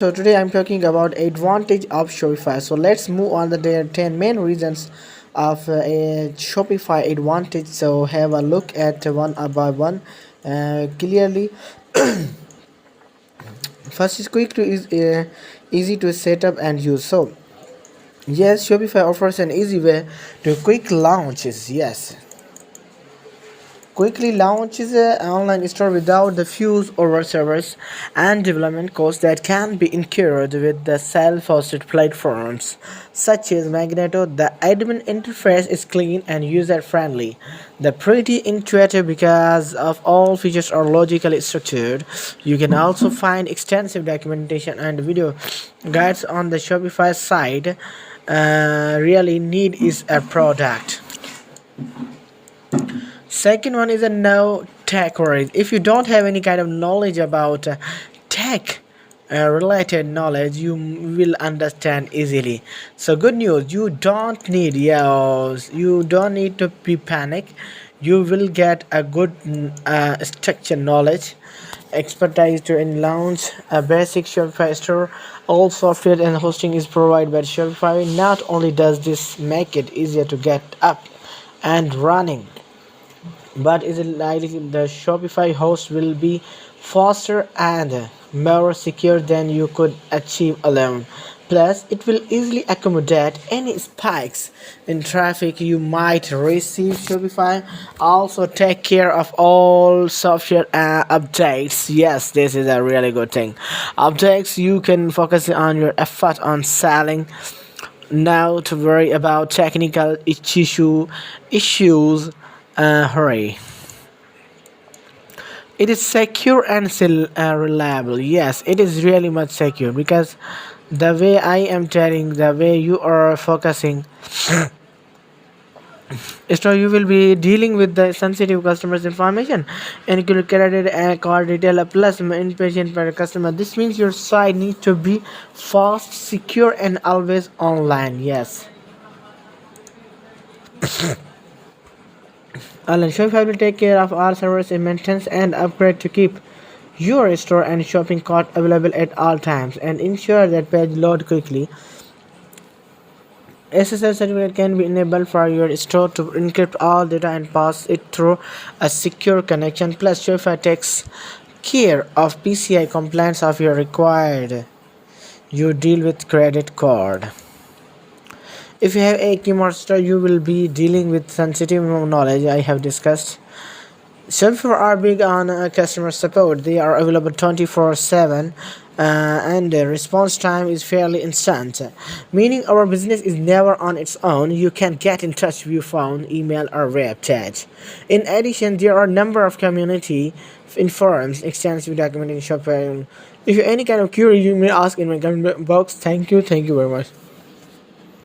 So today I'm talking about advantage of Shopify. So let's move on the 10 main reasons of a Shopify advantage. So have a look at one by one. Clearly, first is quick to easy to set up and use. So yes, Shopify offers an easy way to quick launches. Yes, quickly launches an online store without the fees over servers and development costs that can be incurred with the self-hosted platforms such as Magneto. The admin interface is clean and user-friendly. The pretty intuitive because of all features are logically structured. You can also find extensive documentation and video guides on the Shopify site. Really need is a product. Second one is a no tech worries. If you don't have any kind of knowledge about tech related knowledge, you will understand easily. So good news, you don't need to be panic. You will get a good structured knowledge expertise to launch a basic Shopify store. All software and hosting is provided by Shopify. Not only does this make it easier to get up and running, but is it likely the Shopify host will be faster and more secure than you could achieve alone. Plus, it will easily accommodate any spikes in traffic you might receive. Shopify also take care of all software updates. Yes, this is a really good thing. Updates you can focus on your effort on selling now to worry about technical issues. Hurry. It is secure and still reliable. Yes, it is really much secure because the way I am telling, the way you are focusing, so you will be dealing with the sensitive customers information and credit and card detail plus impatient per customer. This means your site needs to be fast, secure, and always online. Yes. Alan, Shopify will take care of all servers and maintenance and upgrade to keep your store and shopping cart available at all times and ensure that page load quickly. SSL certificate can be enabled for your store to encrypt all data and pass it through a secure connection. Plus, Shopify takes care of PCI compliance if you required. You deal with credit card. If you have a Ecommerce store, you will be dealing with sensitive knowledge I have discussed. Shopify are big on customer support. They are available 24/7 and the response time is fairly instant, meaning our business is never on its own. You can get in touch via phone, email, or web chat. In addition, there are a number of community in forums, extensive documenting Shopify. If you have any kind of query, you may ask in my comment box. Thank you very much.